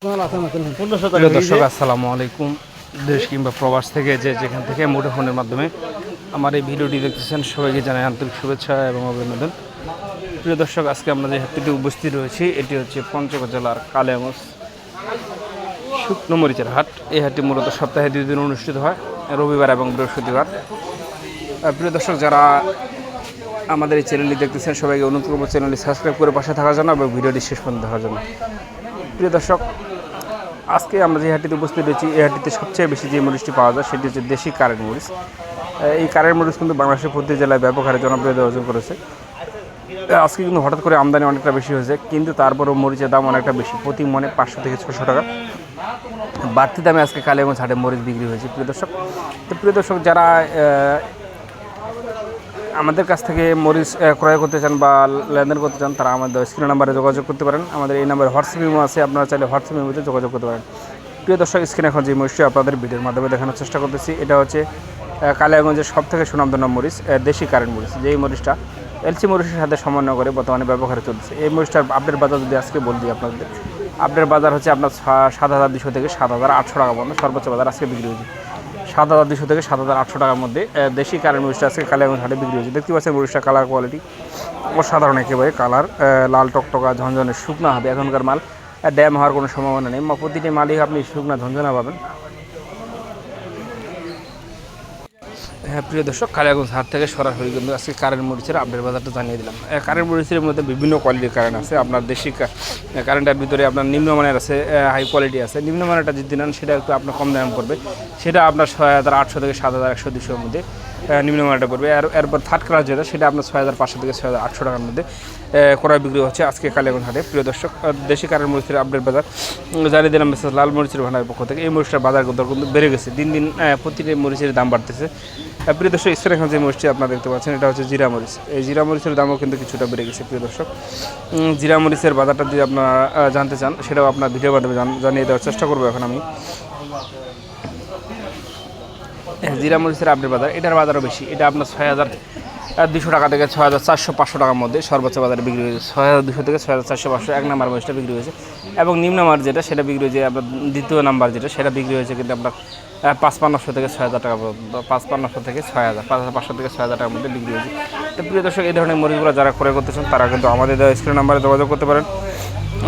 প্রিয় দর্শক আসসালামু আলাইকুম। দেশ কিংবা প্রবাস থেকে যেখান থেকে মুঠোফোনের মাধ্যমে আমার এই ভিডিওটি দেখতেছেন সবাইকে জানাই আন্তরিক শুভেচ্ছা এবং অভিনন্দন। প্রিয় দর্শক, আজকে আমরা যে হাটটিতে উপস্থিত রয়েছি এটি হচ্ছে পঞ্চগড় জেলার কালিয়াগঞ্জ শুকনো মরিচের হাট। এই হাটটি মূলত সপ্তাহে 2 দিন অনুষ্ঠিত হয়, রবিবার এবং বৃহস্পতিবার। প্রিয় দর্শক, যারা আমাদের এই চ্যানেলটি দেখতেছেন সবাইকে অনুরোধ করব চ্যানেলটি সাবস্ক্রাইব করে পাশে থাকার জন্য এবং ভিডিওটি শেষ পর্যন্ত দেখার জন্য। প্রিয় দর্শক, আজকে আমরা যে হাটটিতে উপস্থিত রয়েছি এই হাটটিতে সবচেয়ে বেশি যে মরিচটি পাওয়া যায় সেটি হচ্ছে দেশি কারেন্ট মরিচ। এই কারেন্ট মরিচ কিন্তু বাংলাদেশের প্রতি জেলায় ব্যাপক হারে জনপ্রিয়তা অর্জন করেছে। আজকে কিন্তু হঠাৎ করে আমদানি অনেকটা বেশি হয়েছে, কিন্তু তারপরেও মরিচের দাম অনেকটা বেশি, প্রতি মনে 500 থেকে 600 টাকা বাড়তি দামে আজকে কালিয়াগঞ্জ হাটে মরিচ বিক্রি হয়েছে। প্রিয় দর্শক, যারা আমাদের কাছ থেকে মরিচ ক্রয় করতে চান বা লেনদেন করতে চান তারা আমাদের স্ক্রিন নাম্বারে যোগাযোগ করতে পারেন। আমাদের এই নাম্বারে হোয়াটসঅ্যাপ ইমো আছে, আপনারা চাইলে হোয়াটসঅ্যাপ ইমোতে যোগাযোগ করতে পারেন। প্রিয় দর্শক, স্ক্রিনে এখন যে মরিচটি আপনাদের ভিডিওর মাধ্যমে দেখানোর চেষ্টা করতেছি এটা হচ্ছে কালিয়াগঞ্জের সবথেকে সুনামধন্য মরিচ দেশি কারেন্ট মরিচ। যেই মরিচটা এলসি মরিচের সাথে সমন্বয় করে বর্তমানে ব্যবহারে চলছে। এই মরিচটার আপডেট বাজার যদি আজকে বল দিই আপনাদের, আপডেট বাজার হচ্ছে আপনার 7,200 থেকে 7,800 টাকা পর্যন্ত সর্বোচ্চ বাজার আজকে বিক্রি হয়েছে। 7,200 থেকে 7,800 টাকার মধ্যে দেশি কারেন্ট মরিচটা আজকে কালিয়াগঞ্জ হাটে বিক্রি হয়েছে। দেখতে পাচ্ছেন মরিচটা কালার কোয়ালিটি অসাধারণ, একেবারে কালার লাল টকটকা ঝনঝনে শুকনা হবে। এখনকার মাল ড্যাম হওয়ার কোনো সম্ভাবনা নেই, প্রতিটি মালই আপনি শুকনা ঝনঝনা পাবেন। হ্যাঁ প্রিয় দর্শক, কালিয়াগঞ্জ হাট থেকে সরাসরি কিন্তু আজকে কারেন্ট মরিচের আপডেট বাজারটা জানিয়ে দিলাম। কারেন্ট মরিচের মধ্যে বিভিন্ন কোয়ালিটির কারেন্ট আছে। আপনার দেশি কারেন্টের ভিতরে আপনার নিম্নমানের আছে, হাই কোয়ালিটি আছে। নিম্নমানেরটা যদি নেন সেটা একটু আপনার কম দাম পড়বে, সেটা আপনার 6,800 থেকে 7,100 200-এর মধ্যে নিম্নমানটা পড়বে। আর এরপর থার্ড ক্লাস যেটা সেটা আপনার 6,500 থেকে 6,800 টাকার মধ্যে ক্রয় বিক্রি হচ্ছে আজকে কালিয়াগঞ্জ হাটে। প্রিয় দর্শক, দেশি কারেন্ট মরিচের আপডেট বাজার জানিয়ে দিলাম মেসেজ লাল মরিচের ভান্ডারের পক্ষ থেকে। এই মরিচটার বাজার দর কিন্তু বেড়ে গেছে, দিন দিন প্রতিটি মরিচের দাম বাড়তেছে। প্রিয় দর্শক, স্ক্রিনে এখন যে মরিচটি আপনারা দেখতে পাচ্ছেন এটা হচ্ছে জিরা মরিচ। এই জিরা মরিচের দামও কিন্তু কিছুটা বেড়ে গেছে। প্রিয় দর্শক, জিরা মরিচের বাজারটা যদি আপনারা জানতে চান সেটাও আপনার ভিডিওর মাধ্যমে জানিয়ে দেওয়ার চেষ্টা করবো এখন আমি। জিরা মরিচের আপডেট বাজার, এটার বাজারও বেশি। এটা আপনার 6,200 টাকা থেকে 6,400-500 টাকার মধ্যে সর্বোচ্চ বাজারে বিক্রি হয়েছে। 6,200 থেকে 6,400-500 এক নাম্বার মরিচটা বিক্রি হয়েছে। এবং নিম্নমার যেটা সেটা বিক্রি হয়েছে আপনার দ্বিতীয় নাম্বার যেটা সেটা বিক্রি হয়েছে কিন্তু আপনার 5,500 থেকে 6,000 টাকা পর্যন্ত, 5,500 থেকে 6,000, 5,500 থেকে 6,000 টাকার মধ্যে বিক্রি হয়েছে। তো প্রিয় দর্শক, এই ধরনের মরিচগুলো যারা ক্রয় করতে চান তারা কিন্তু আমাদের স্ক্রিন নাম্বারে যোগাযোগ করতে পারেন।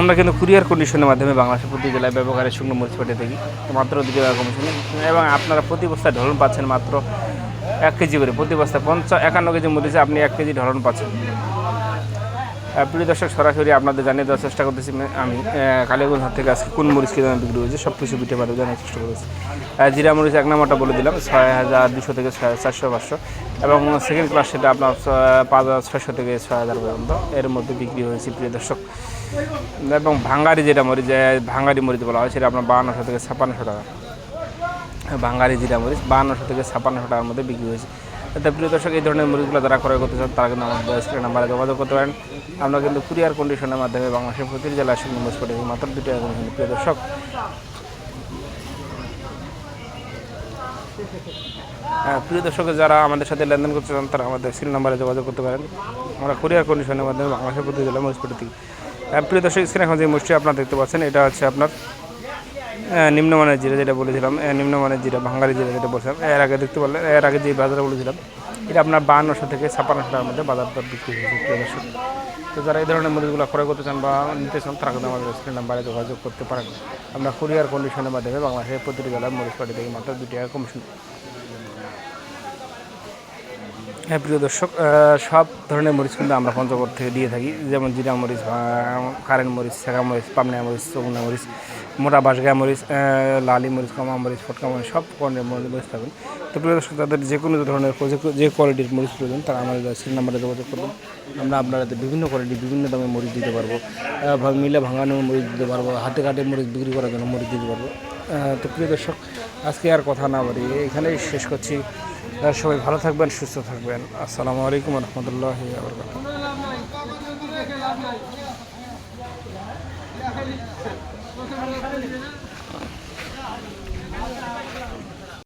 আমরা কিন্তু কুরিয়ার কন্ডিশনের মাধ্যমে বাংলাদেশের প্রতি জেলায় ব্যবহারের শুকনো মরিচ পেটে থাকি মাত্র 2 টাকা কমিশনে। এবং আপনারা প্রতি বস্তায় ঢলন পাচ্ছেন মাত্র 1 কেজি করে। প্রতি বস্তায় 51 কেজি মরিচে আপনি 1 কেজি ঢলন পাচ্ছেন। প্রিয় দর্শক, সরাসরি আপনাদের জানিয়ে দেওয়ার চেষ্টা করতেছি আমি কালিয়াগঞ্জ হাট থেকে আজকে কোন মরিচ কী দামে বিক্রি হয়েছে সব কিছু ভিডিও মাধ্যমে জানার চেষ্টা করেছি। জিরা মরিচ এক নাম্বারটা বলে দিলাম 6,200 থেকে 6,400-500, এবং সেকেন্ড ক্লাস সেটা আপনার 5,600 থেকে 6,000 পর্যন্ত এর মধ্যে বিক্রি হয়েছে। প্রিয় দর্শক, এবং ভাঙ্গারি যেটা মরিচ, ভাঙ্গারি মরিচ বলা হয় সেটা আপনার 5,200 থেকে 5,600 টাকা। ভাঙ্গারি জিরা মরিচ 5,200 থেকে 5,600 টাকার মধ্যে বিক্রি হয়েছে। তো প্রিয় দর্শক, এই ধরনের মরিচগুলো যারা ক্রয় করতে চান তারা কিন্তু আমাদের স্ক্রিন নাম্বারে যোগাযোগ করতে পারেন। আমরা কিন্তু কুরিয়ার কন্ডিশনের মাধ্যমে বাংলাদেশের প্রতিটি জেলায় শুকনো মরিচ পেটে মাত্র 2 টাকা কমিশন। প্রিয় দর্শক, যারা আমাদের সাথে লেনদেন করতে চান তারা আমাদের স্ক্রিন নাম্বারে যোগাযোগ করতে পারেন। আমরা কুরিয়ার কন্ডিশনের মাধ্যমে বাংলাদেশের প্রতিটি জেলায় মরিচ পেটে থাকি। প্রিয় দর্শক, স্ক্রিনে এখন যে মরিচটি আপনারা দেখতে পাচ্ছেন এটা হচ্ছে আপনার নিম্নমানের জিরা যেটা বলেছিলাম, নিম্নমানের জিরা ভাঙ্গারি জিরা যেটা বলছিলাম এর আগে দেখতে পারলেন। এর আগে যে বাজারে বলেছিলাম এটা আপনার 5,200 থেকে 5,600 টাকার মধ্যে বাজার দর বিক্রি হয়েছে। প্রিয় দর্শক, তো যারা এই ধরনের মরিচগুলো ক্রয় করতে চান বা নিতে চান তারা কিন্তু আমাদের স্ক্রিন নাম্বারে যোগাযোগ করতে পারেন। আমরা কুরিয়ার কন্ডিশনের মাধ্যমে বাংলাদেশের প্রতিটি জেলায় মরিচ পাঠিয়ে থাকি মাত্র 2 টাকা কমিশন। হ্যাঁ প্রিয় দর্শক, সব ধরনের মরিচ কিন্তু আমরা পঞ্চগড় থেকে দিয়ে থাকি, যেমন জিরা মরিচ, কারেন্ট মরিচ, শেখা মরিচ, পাবনা মরিচ, চৌনা মরিচ, মোটা বাঁশগা মরিচ, লালি মরিচ, কমা মরিচ, ফটকা মরিচ, সব ধরনের মরিচ পাবেন। তো প্রিয় দর্শক, তাদের যে কোনো ধরনের যে কোয়ালিটির মরিচ প্রয়োজন তারা আমাদের স্ক্রিন নাম্বারে যোগাযোগ করবেন। আমরা আপনাদের বিভিন্ন কোয়ালিটি বিভিন্ন দামে মরিচ দিতে পারবো, মিলে ভাঙানো মরিচ দিতে পারবো, হাতে কাটে মরিচ বিক্রি করার জন্য মরিচ দিতে পারবো। তো প্রিয় দর্শক, আজকে আর কথা না বলি, এখানেই শেষ করছি। সবাই ভালো থাকবেন, সুস্থ থাকবেন। আসসালামু আলাইকুম রহমতুল্লাহি ওয়া বারাকাতুহু।